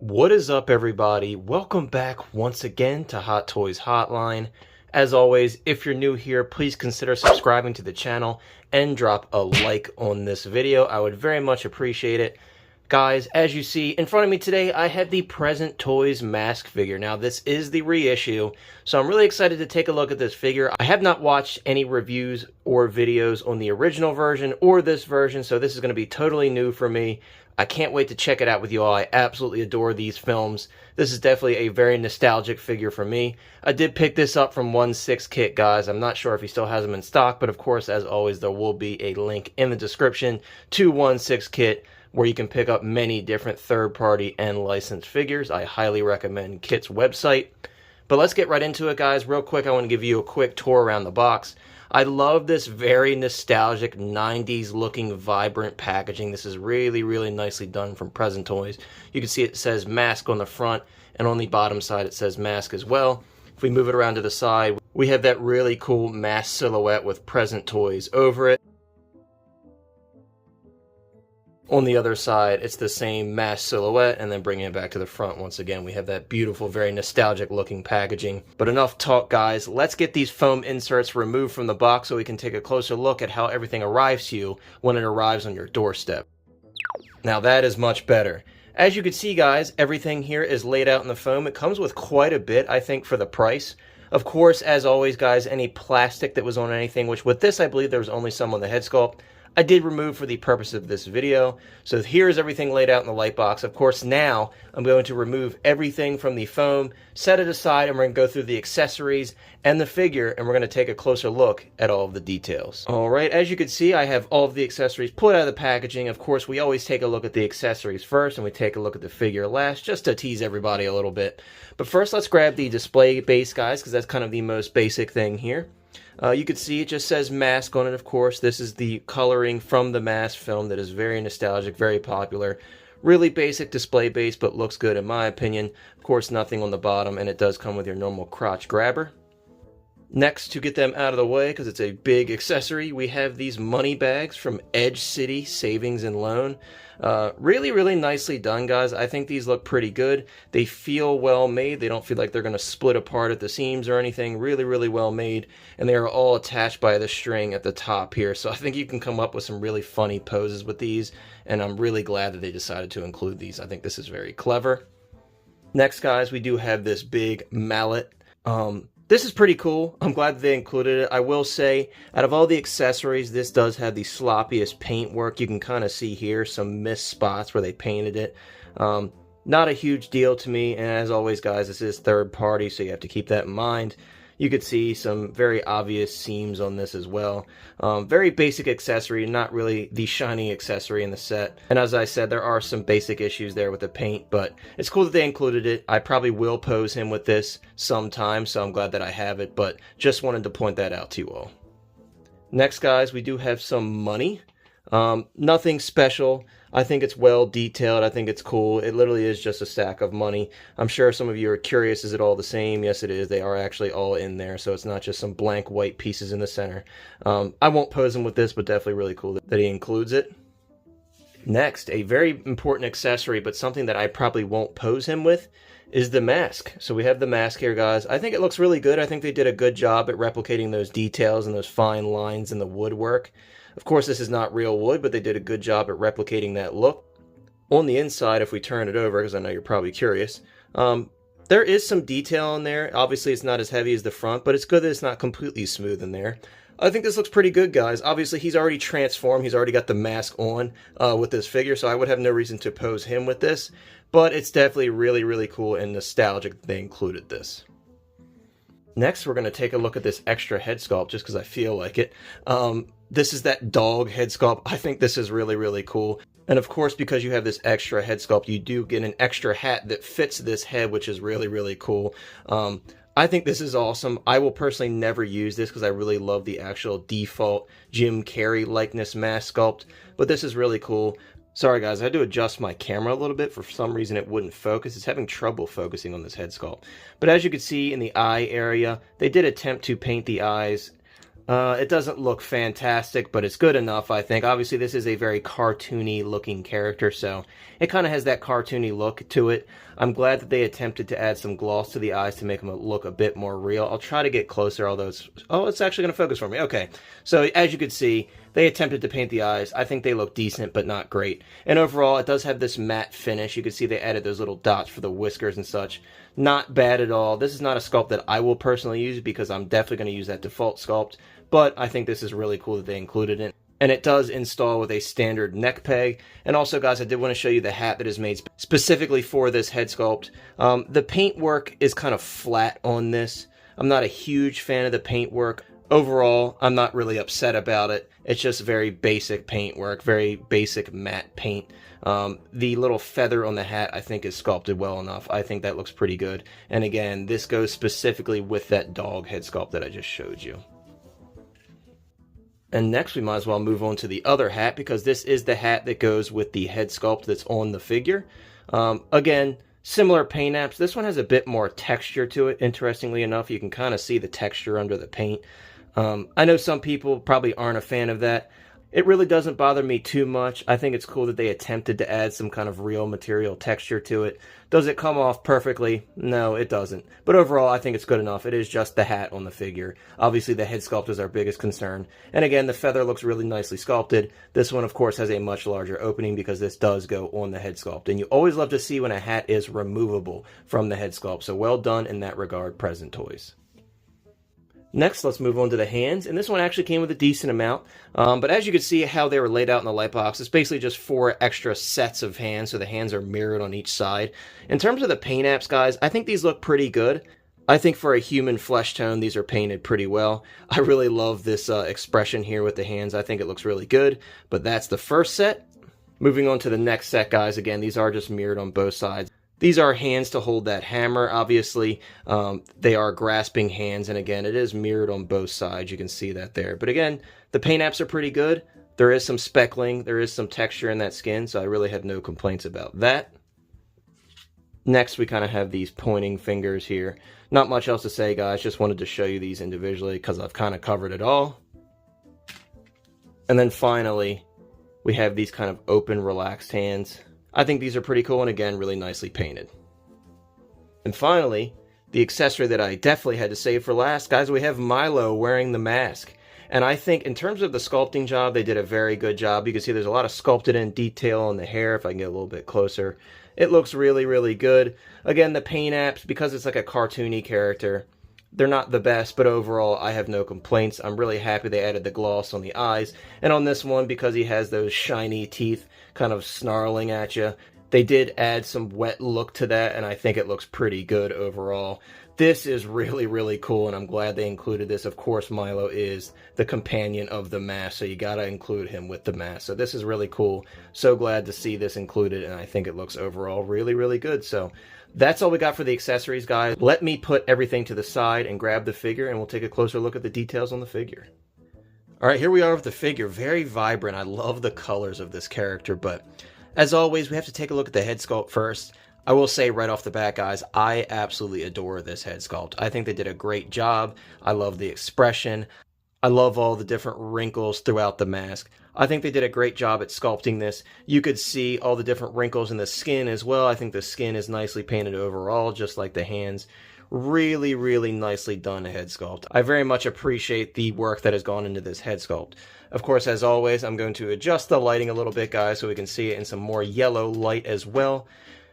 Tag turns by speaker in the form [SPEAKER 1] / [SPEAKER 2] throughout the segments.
[SPEAKER 1] What is up, everybody? Welcome back once again to Hot Toys Hotline. As always, if you're new here, please consider subscribing to the channel and drop a like on this video. I would very much appreciate it. Guys, as you see in front of me today, I have the Present Toys Mask figure. Now, this is the reissue, so I'm really excited to take a look at this figure. I have not watched any reviews or videos on the original version or this version, so this is going to be totally new for me. I can't wait to check it out with you all. I absolutely adore these films. This is definitely a very nostalgic figure for me. I did pick this up from 1/6 Kit, guys. I'm not sure if he still has them in stock, but of course, as always, there will be a link in the description to 1/6 Kit, where you can pick up many different third-party and licensed figures. I highly recommend Kit's website. But let's get right into it, guys. Real quick, I want to give you a quick tour around the box. I love this very nostalgic 90s looking vibrant packaging. This is really, really nicely done from Present Toys. You can see it says Mask on the front, and on the bottom side it says Mask as well. If we move it around to the side, we have that really cool mask silhouette with Present Toys over it. On the other side, it's the same mask silhouette, and then bringing it back to the front once again, we have that beautiful, very nostalgic looking packaging. But enough talk, guys. Let's get these foam inserts removed from the box so we can take a closer look at how everything arrives to you when it arrives on your doorstep. Now that is much better. As you can see, guys, everything here is laid out in the foam. It comes with quite a bit, I think, for the price. Of course, as always, guys, any plastic that was on anything, which with this, I believe there was only some on the head sculpt, I did remove for the purpose of this video. So here's everything laid out in the light box. Of course, now I'm going to remove everything from the foam, set it aside, and we're going to go through the accessories and the figure, and we're going to take a closer look at all of the details. All right, as you can see, I have all of the accessories pulled out of the packaging. Of course, we always take a look at the accessories first, and we take a look at the figure last, just to tease everybody a little bit. But first, let's grab the display base, guys, because that's kind of the most basic thing here. You can see it just says Mask on it, of course. This is the coloring from the Mask film that is very nostalgic, very popular. Really basic display base, but looks good in my opinion. Of course, nothing on the bottom, and it does come with your normal crotch grabber. Next, to get them out of the way, because it's a big accessory, we have these money bags from Edge City Savings and Loan. Really, really nicely done, guys. I think these look pretty good. They feel well made. They don't feel like they're going to split apart at the seams or anything. Really, really well made. And they are all attached by the string at the top here. So I think you can come up with some really funny poses with these. And I'm really glad that they decided to include these. I think this is very clever. Next, guys, we do have this big mallet. This is pretty cool. I'm glad that they included it. I will say, out of all the accessories, this does have the sloppiest paint work. You can kind of see here some missed spots where they painted it. Not a huge deal to me, and as always, guys, this is third party, so you have to keep that in mind. You could see some very obvious seams on this as well. Very basic accessory, not really the shiny accessory in the set. And as I said, there are some basic issues there with the paint, but it's cool that they included it. I probably will pose him with this sometime, so I'm glad that I have it, but just wanted to point that out to you all. Next, guys, we do have some money. Nothing special. I think it's well detailed. I think it's cool. It literally is just a stack of money. I'm sure some of you are curious, is it all the same? Yes, it is. They are actually all in there, so it's not just some blank white pieces in the center. I won't pose him with this, but definitely really cool that he includes it. Next, a very important accessory, but something that I probably won't pose him with, is the mask. So we have the mask here, guys. I think it looks really good. I think they did a good job at replicating those details and those fine lines in the woodwork. Of course, this is not real wood, but they did a good job at replicating that look. On the inside, if we turn it over, because I know you're probably curious, there is some detail in there. Obviously, it's not as heavy as the front, but it's good that it's not completely smooth in there. I think this looks pretty good, guys. Obviously, he's already transformed. He's already got the mask on with this figure, so I would have no reason to pose him with this. But it's definitely really, really cool and nostalgic that they included this. Next, we're going to take a look at this extra head sculpt, just because I feel like it. This is that dog head sculpt. I think this is really, really cool. And of course, because you have this extra head sculpt, you do get an extra hat that fits this head, which is really, really cool. I think this is awesome. I will personally never use this because I really love the actual default Jim Carrey likeness mask sculpt. But this is really cool. Sorry guys, I had to adjust my camera a little bit. For some reason it wouldn't focus. It's having trouble focusing on this head sculpt. But as you can see in the eye area, they did attempt to paint the eyes It doesn't look fantastic, but it's good enough, I think. Obviously, this is a very cartoony looking character, so it kind of has that cartoony look to it. I'm glad that they attempted to add some gloss to the eyes to make them look a bit more real. I'll try to get closer, although it's actually going to focus for me. Okay, so as you can see, they attempted to paint the eyes. I think they look decent, but not great. And overall, it does have this matte finish. You can see they added those little dots for the whiskers and such. Not bad at all. This is not a sculpt that I will personally use because I'm definitely going to use that default sculpt. But I think this is really cool that they included it. And it does install with a standard neck peg. And also, guys, I did want to show you the hat that is made specifically for this head sculpt. The paintwork is kind of flat on this. I'm not a huge fan of the paintwork. Overall, I'm not really upset about it. It's just very basic paintwork, very basic matte paint. The little feather on the hat, I think, is sculpted well enough. I think that looks pretty good. And again, this goes specifically with that dog head sculpt that I just showed you. And next we might as well move on to the other hat, because this is the hat that goes with the head sculpt that's on the figure. Again, similar paint apps. This one has a bit more texture to it, interestingly enough. You can kind of see the texture under the paint. I know some people probably aren't a fan of that. It really doesn't bother me too much. I think it's cool that they attempted to add some kind of real material texture to it. Does it come off perfectly? No, it doesn't. But overall, I think it's good enough. It is just the hat on the figure. Obviously, the head sculpt is our biggest concern. And again, the feather looks really nicely sculpted. This one, of course, has a much larger opening because this does go on the head sculpt. And you always love to see when a hat is removable from the head sculpt. So well done in that regard, Present Toys. Next, let's move on to the hands, and this one actually came with a decent amount, but as you can see how they were laid out in the light box, it's basically just 4 extra sets of hands, so the hands are mirrored on each side. In terms of the paint apps, guys, I think these look pretty good. I think for a human flesh tone, these are painted pretty well. I really love this expression here with the hands. I think it looks really good, but that's the first set. Moving on to the next set, guys, again, these are just mirrored on both sides. These are hands to hold that hammer, obviously. They are grasping hands, and again, it is mirrored on both sides. You can see that there. But again, the paint apps are pretty good. There is some speckling. There is some texture in that skin, so I really have no complaints about that. Next, we kind of have these pointing fingers here. Not much else to say, guys. Just wanted to show you these individually because I've kind of covered it all. And then finally, we have these kind of open, relaxed hands. I think these are pretty cool, and again, really nicely painted. And finally, the accessory that I definitely had to save for last, guys, we have Milo wearing the mask. And I think in terms of the sculpting job, they did a very good job. You can see there's a lot of sculpted in detail on the hair, if I can get a little bit closer. It looks really, really good. Again, the paint apps, because it's like a cartoony character, they're not the best, but overall, I have no complaints. I'm really happy they added the gloss on the eyes. And on this one, because he has those shiny teeth kind of snarling at you, they did add some wet look to that, and I think it looks pretty good overall. This is really, really cool, and I'm glad they included this. Of course, Milo is the companion of the mask, so you gotta include him with the mask. So this is really cool. So glad to see this included, and I think it looks overall really, really good. So that's all we got for the accessories, guys. Let me put everything to the side and grab the figure, and we'll take a closer look at the details on the figure. All right, here we are with the figure. Very vibrant. I love the colors of this character, but as always, we have to take a look at the head sculpt first. I will say right off the bat, guys, I absolutely adore this head sculpt. I think they did a great job. I love the expression. I love all the different wrinkles throughout the mask. I think they did a great job at sculpting this. You could see all the different wrinkles in the skin as well. I think the skin is nicely painted overall, just like the hands. Really, really nicely done head sculpt. I very much appreciate the work that has gone into this head sculpt. Of course, as always, I'm going to adjust the lighting a little bit, guys, so we can see it in some more yellow light as well.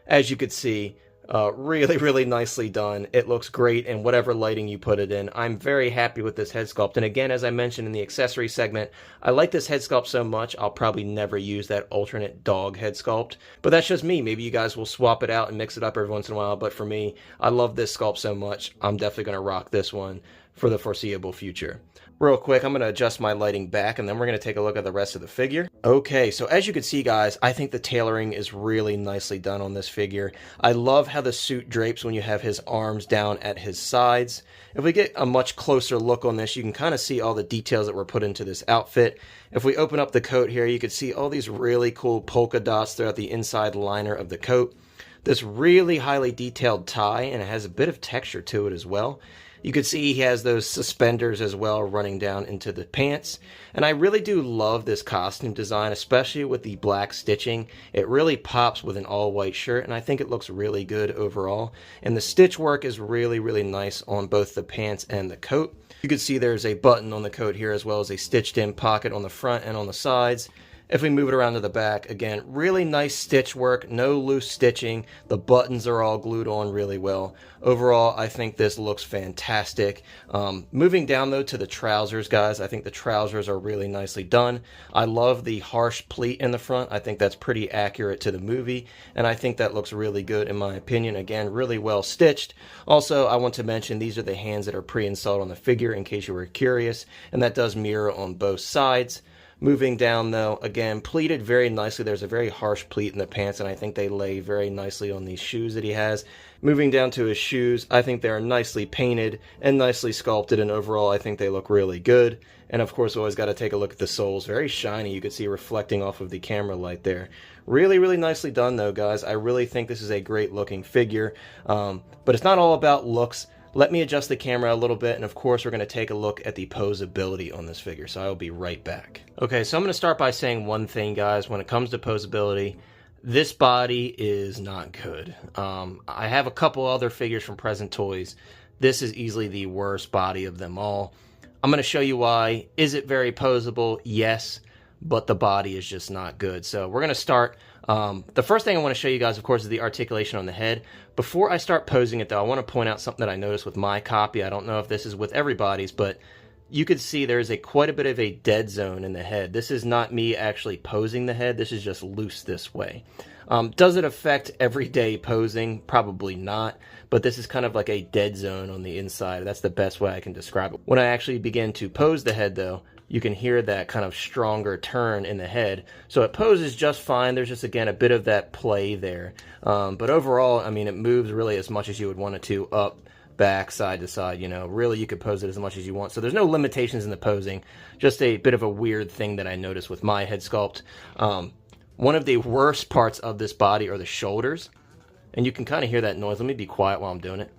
[SPEAKER 1] As you could see, really, really nicely done. It looks great in whatever lighting you put it in. I'm very happy with this head sculpt. And again, as I mentioned in the accessory segment, I like this head sculpt so much, I'll probably never use that alternate dog head sculpt. But that's just me. Maybe you guys will swap it out and mix it up every once in a while. But for me, I love this sculpt so much, I'm definitely going to rock this one for the foreseeable future. Real quick, I'm going to adjust my lighting back, and then we're going to take a look at the rest of the figure. Okay, so as you can see, guys, I think the tailoring is really nicely done on this figure. I love how the suit drapes when you have his arms down at his sides. If we get a much closer look on this, you can kind of see all the details that were put into this outfit. If we open up the coat here, you can see all these really cool polka dots throughout the inside liner of the coat. This really highly detailed tie, and it has a bit of texture to it as well. You can see he has those suspenders as well running down into the pants. And I really do love this costume design, especially with the black stitching. It really pops with an all-white shirt, and I think it looks really good overall. And the stitch work is really, really nice on both the pants and the coat. You can see there's a button on the coat here as well as a stitched-in pocket on the front and on the sides. If we move it around to the back, again, really nice stitch work, no loose stitching. The buttons are all glued on really well. Overall, I think this looks fantastic. Moving down, though, to the trousers, guys, I think the trousers are really nicely done. I love the harsh pleat in the front. I think that's pretty accurate to the movie, and I think that looks really good in my opinion. Again, really well stitched. Also, I want to mention these are the hands that are pre-installed on the figure in case you were curious, and that does mirror on both sides. Moving down, though, again, pleated very nicely. There's a very harsh pleat in the pants, and I think they lay very nicely on these shoes that he has. Moving down to his shoes, I think they're nicely painted and nicely sculpted, and overall, I think they look really good. And of course, always got to take a look at the soles. Very shiny. You can see reflecting off of the camera light there. Really, really nicely done, though, guys. I really think this is a great-looking figure, but it's not all about looks. Let me adjust the camera a little bit, and of course we're going to take a look at the posability on this figure, so I'll be right back. Okay, so I'm going to start by saying one thing, guys. When it comes to posability, this body is not good. I have a couple other figures from Present Toys. This is easily the worst body of them all. I'm going to show you why. Is it very posable? Yes, but the body is just not good. So we're going to start. The first thing I want to show you guys, of course, is the articulation on the head. Before I start posing it, though, I want to point out something that I noticed with my copy. I don't know if this is with everybody's, but you could see there's quite a bit of a dead zone in the head. This is not me actually posing the head. This is just loose this way. Does it affect everyday posing? Probably not, but this is kind of like a dead zone on the inside. That's the best way I can describe it. When I actually begin to pose the head, though, you can hear that kind of stronger turn in the head. So it poses just fine. There's just, again, a bit of that play there. But overall, I mean, it moves really as much as you would want it to, up, back, side to side. You know, really you could pose it as much as you want. So there's no limitations in the posing. Just a bit of a weird thing that I noticed with my head sculpt. One of the worst parts of this body are the shoulders. And you can kind of hear that noise. Let me be quiet while I'm doing it.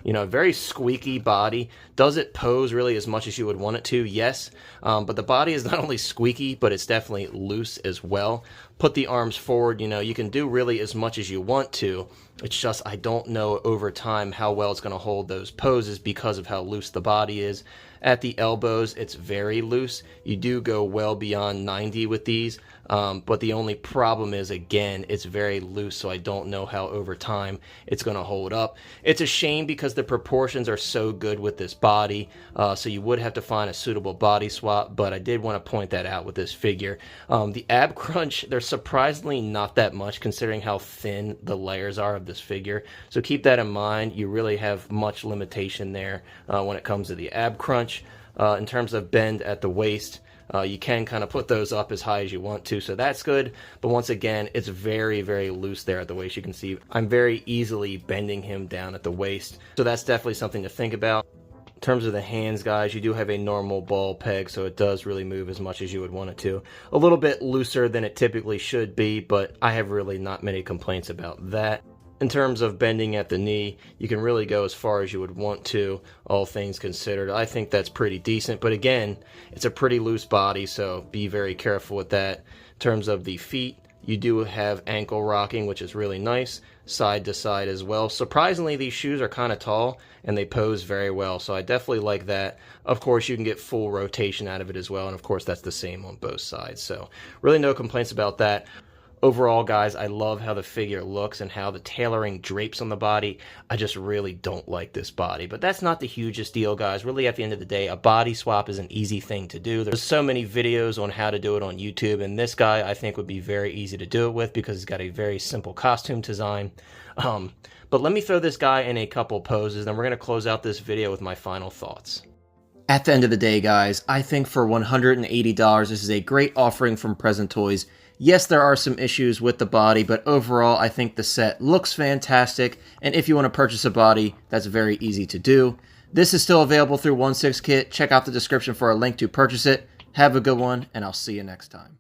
[SPEAKER 1] You know, very squeaky body. Does it pose really as much as you would want it to? Yes. But the body is not only squeaky, but it's definitely loose as well. Put the arms forward. You know, you can do really as much as you want to. It's just I don't know over time how well it's going to hold those poses because of how loose the body is. At the elbows, it's very loose. You do go well beyond 90 with these. But the only problem is, again, it's very loose, so I don't know how over time it's going to hold up. It's a shame because the proportions are so good with this body, so you would have to find a suitable body swap, but I did want to point that out with this figure. The ab crunch, there's surprisingly not that much considering how thin the layers are of this figure, so keep that in mind. You really have much limitation there when it comes to the ab crunch. In terms of bend at the waist, you can kind of put those up as high as you want to, so that's good. But once again, it's very, very loose there at the waist. You can see I'm very easily bending him down at the waist, so that's definitely something to think about. In terms of the hands, guys, you do have a normal ball peg, so it does really move as much as you would want it to. A little bit looser than it typically should be, but I have really not many complaints about that. In terms of bending at the knee, you can really go as far as you would want to, all things considered. I think that's pretty decent, but again, it's a pretty loose body, so be very careful with that. In terms of the feet, you do have ankle rocking, which is really nice, side to side as well. Surprisingly, these shoes are kind of tall, and they pose very well, so I definitely like that. Of course, you can get full rotation out of it as well, and of course, that's the same on both sides, so really no complaints about that. Overall, guys, I love how the figure looks and how the tailoring drapes on the body. I just really don't like this body. But that's not the hugest deal, guys. Really, at the end of the day, a body swap is an easy thing to do. There's so many videos on how to do it on YouTube, and this guy, I think, would be very easy to do it with because he's got a very simple costume design. But let me throw this guy in a couple poses, then we're going to close out this video with my final thoughts. At the end of the day, guys, I think for $180, this is a great offering from Present Toys. Yes, there are some issues with the body, but overall, I think the set looks fantastic, and if you want to purchase a body, that's very easy to do. This is still available through 1/6 Kit. Check out the description for a link to purchase it. Have a good one, and I'll see you next time.